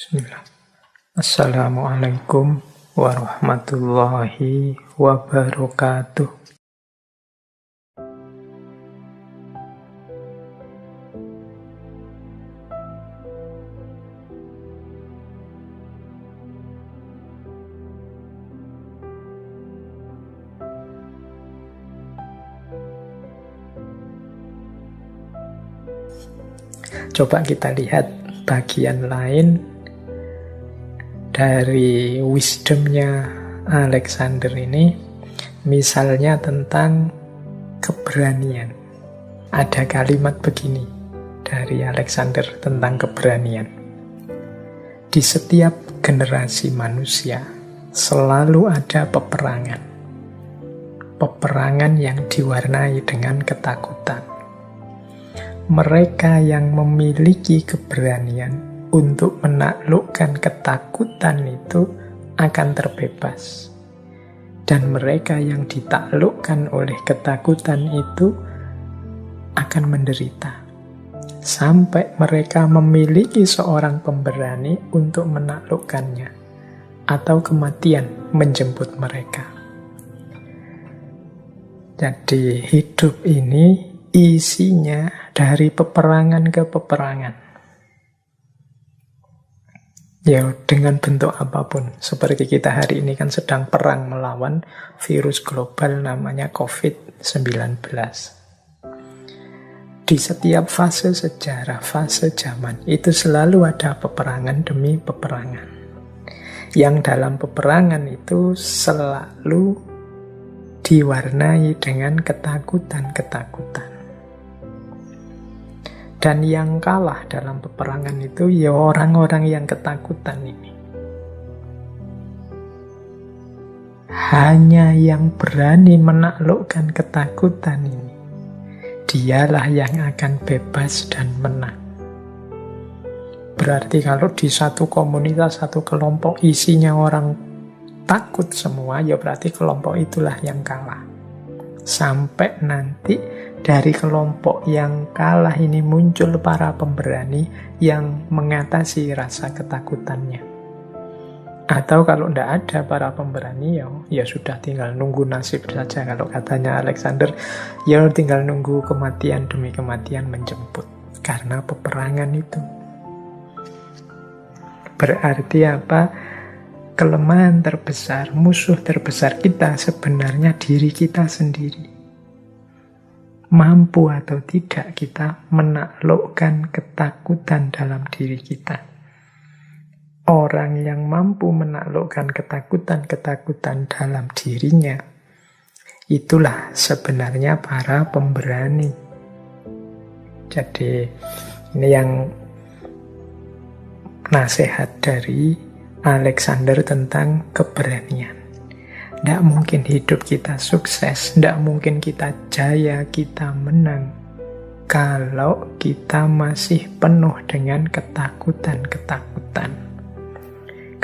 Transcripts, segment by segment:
Bismillah. Assalamualaikum warahmatullahi wabarakatuh. Coba kita lihat bagian lain dari wisdomnya Alexander ini, misalnya tentang keberanian. Ada kalimat begini dari Alexander tentang keberanian. Di setiap generasi manusia selalu ada peperangan. Peperangan yang diwarnai dengan ketakutan. Mereka yang memiliki keberanian untuk menaklukkan ketakutan itu akan terbebas. Dan mereka yang ditaklukkan oleh ketakutan itu akan menderita. Sampai mereka memiliki seorang pemberani untuk menaklukkannya. Atau kematian menjemput mereka. Jadi hidup ini isinya dari peperangan ke peperangan. Ya, dengan bentuk apapun. Seperti kita hari ini kan sedang perang melawan virus global namanya COVID-19. Di setiap fase sejarah, fase zaman, itu selalu ada peperangan demi peperangan. Yang dalam peperangan itu selalu diwarnai dengan ketakutan-ketakutan. Dan yang kalah dalam peperangan itu ya orang-orang yang ketakutan ini. Hanya yang berani menaklukkan ketakutan ini, dialah yang akan bebas dan menang. Berarti kalau di satu komunitas, satu kelompok isinya orang takut semua, ya berarti kelompok itulah yang kalah. Sampai nanti dari kelompok yang kalah ini muncul para pemberani yang mengatasi rasa ketakutannya. Atau kalau tidak ada para pemberani, ya sudah tinggal nunggu nasib saja. Kalau katanya Alexander, ya tinggal nunggu kematian demi kematian menjemput. Karena peperangan itu. Berarti apa? Kelemahan terbesar, musuh terbesar kita sebenarnya diri kita sendiri. Mampu atau tidak kita menaklukkan ketakutan dalam diri kita. Orang yang mampu menaklukkan ketakutan-ketakutan dalam dirinya, itulah sebenarnya para pemberani. Jadi ini yang nasihat dari Alexander tentang keberanian. Tidak mungkin hidup kita sukses, tidak mungkin kita jaya, kita menang, kalau kita masih penuh dengan ketakutan-ketakutan.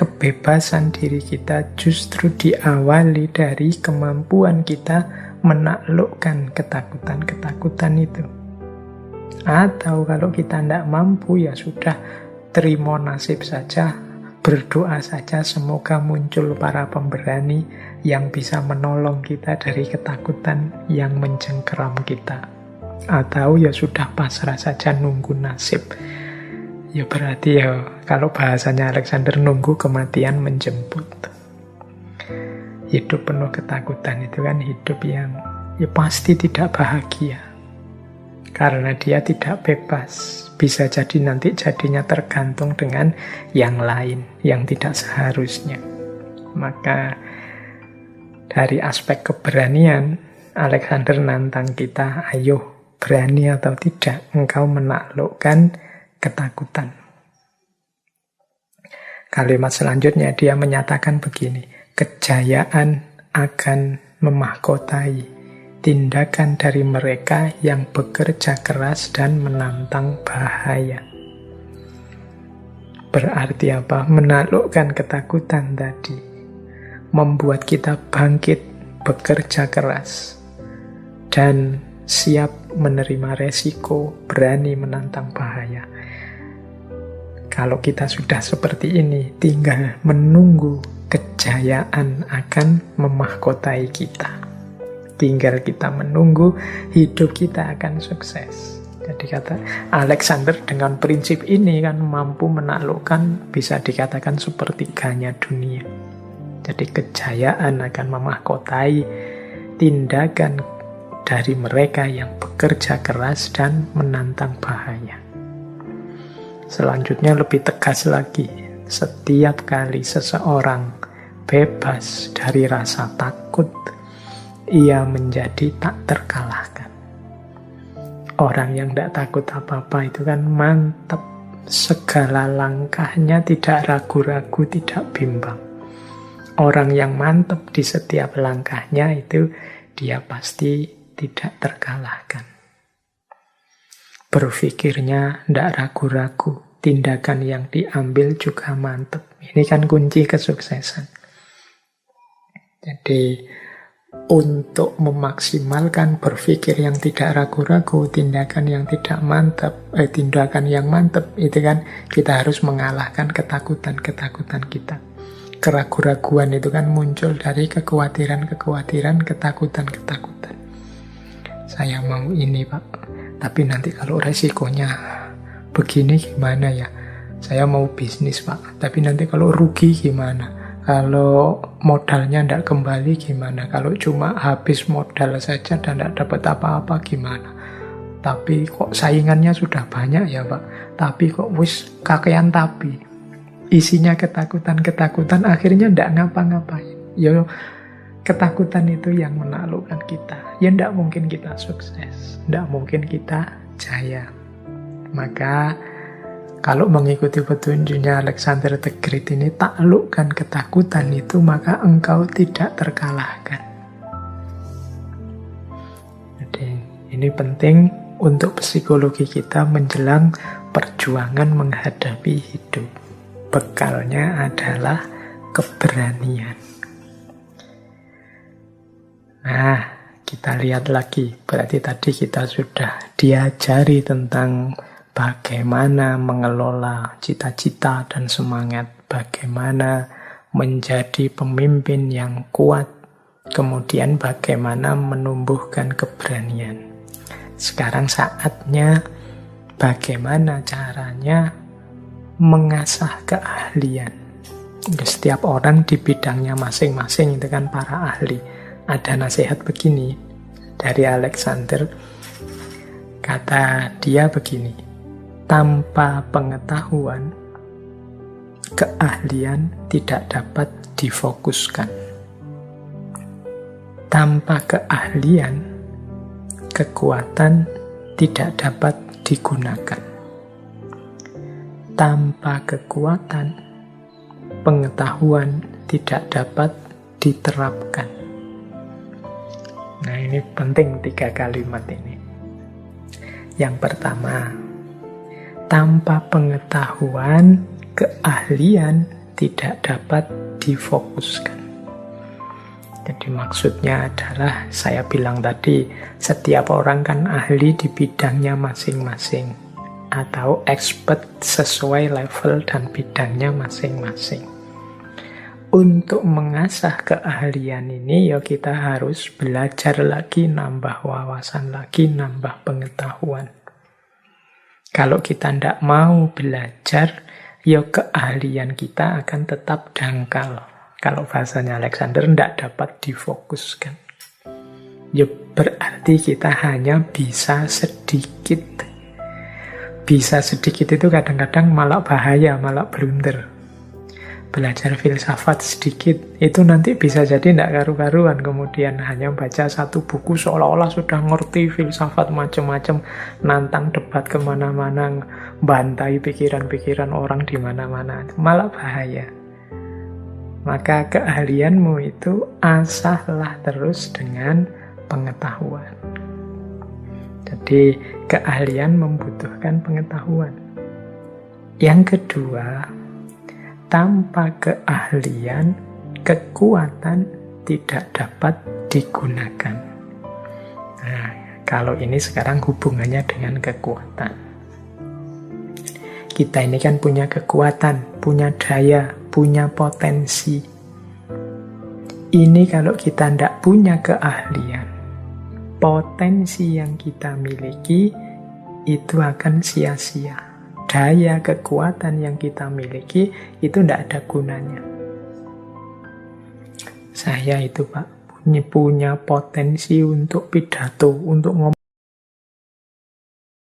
Kebebasan diri kita justru diawali dari kemampuan kita menaklukkan ketakutan-ketakutan itu. Atau kalau kita tidak mampu, ya sudah, terima nasib saja. Berdoa saja semoga muncul para pemberani yang bisa menolong kita dari ketakutan yang mencengkeram kita. Atau ya sudah pasrah saja nunggu nasib. Ya berarti ya kalau bahasanya Alexander, nunggu kematian menjemput. Hidup penuh ketakutan itu kan hidup yang ya pasti tidak bahagia. Karena dia tidak bebas. Bisa jadi nanti jadinya tergantung dengan yang lain, yang tidak seharusnya. Maka dari aspek keberanian, Alexander nantang kita, ayo berani atau tidak engkau menaklukkan ketakutan. Kalimat selanjutnya dia menyatakan begini, kejayaan akan memahkotai tindakan dari mereka yang bekerja keras dan menantang bahaya. Berarti apa? Menaklukkan ketakutan tadi membuat kita bangkit, bekerja keras, dan siap menerima resiko, berani menantang bahaya. Kalau kita sudah seperti ini, tinggal menunggu kejayaan akan memahkotai kita. Tinggal kita menunggu hidup kita akan sukses. Jadi kata Alexander dengan prinsip ini kan mampu menaklukkan, bisa dikatakan sepertiganya dunia. Jadi kejayaan akan memahkotai tindakan dari mereka yang bekerja keras dan menantang bahaya. Selanjutnya lebih tegas lagi. Setiap kali seseorang bebas dari rasa takut, ia menjadi tak terkalahkan. Orang yang tidak takut apa-apa itu kan mantap. Segala langkahnya tidak ragu-ragu, tidak bimbang. Orang yang mantap di setiap langkahnya itu dia pasti tidak terkalahkan. Berpikirnya tidak ragu-ragu, tindakan yang diambil juga mantap. Ini kan kunci kesuksesan. Jadi untuk memaksimalkan berpikir yang tidak ragu-ragu, tindakan yang tidak mantap, tindakan yang mantap, itu kan kita harus mengalahkan ketakutan-ketakutan kita. Keraguan-raguan itu kan muncul dari kekhawatiran-kekhawatiran, ketakutan-ketakutan. Saya mau ini Pak, tapi nanti kalau resikonya begini gimana ya? Saya mau bisnis Pak, tapi nanti kalau rugi gimana? Kalau modalnya tidak kembali gimana? Kalau cuma habis modal saja dan tidak dapat apa-apa gimana? Tapi kok saingannya sudah banyak ya Pak? Tapi kok wis kakean tapi. Isinya ketakutan-ketakutan, akhirnya tidak ngapa-ngapain. Ya ketakutan itu yang menaklukkan kita. Ya tidak mungkin kita sukses. Tidak mungkin kita jaya. Maka kalau mengikuti petunjuknya Alexander the Great ini, taklukkan ketakutan itu, maka engkau tidak terkalahkan. Jadi ini penting untuk psikologi kita menjelang perjuangan menghadapi hidup. Bekalnya adalah keberanian. Nah, kita lihat lagi. Berarti tadi kita sudah diajari tentang bagaimana mengelola cita-cita dan semangat, bagaimana menjadi pemimpin yang kuat, kemudian bagaimana menumbuhkan keberanian. Sekarang saatnya bagaimana caranya mengasah keahlian. Setiap orang di bidangnya masing-masing itu kan para ahli. Ada nasihat begini dari Alexander, kata dia begini: tanpa pengetahuan, keahlian tidak dapat difokuskan. Tanpa keahlian, kekuatan tidak dapat digunakan. Tanpa kekuatan, pengetahuan tidak dapat diterapkan. Nah, ini penting 3 kalimat ini. Yang pertama, tanpa pengetahuan, keahlian tidak dapat difokuskan. Jadi maksudnya adalah, saya bilang tadi, setiap orang kan ahli di bidangnya masing-masing, atau expert sesuai level dan bidangnya masing-masing. Untuk mengasah keahlian ini, ya kita harus belajar lagi, nambah wawasan lagi, nambah pengetahuan. Kalau kita tidak mau belajar, ya keahlian kita akan tetap dangkal. Kalau bahasanya Alexander, tidak dapat difokuskan. Ya berarti kita hanya bisa sedikit. Bisa sedikit itu kadang-kadang malah bahaya, malah blunder. Belajar filsafat sedikit, itu nanti bisa jadi tidak karu-karuan. Kemudian hanya baca satu buku seolah-olah sudah ngerti filsafat macam-macam, nantang debat kemana-mana, bantai pikiran-pikiran orang di mana-mana. Malah bahaya. Maka keahlianmu itu asahlah terus dengan pengetahuan. Jadi keahlian membutuhkan pengetahuan. Yang kedua, tanpa keahlian, kekuatan tidak dapat digunakan. Nah, kalau ini sekarang hubungannya dengan kekuatan. Kita ini kan punya kekuatan, punya daya, punya potensi. Ini kalau kita tidak punya keahlian, potensi yang kita miliki itu akan sia-sia. Daya, kekuatan yang kita miliki itu tidak ada gunanya. Saya itu Pak, punya potensi untuk pidato, untuk ngomong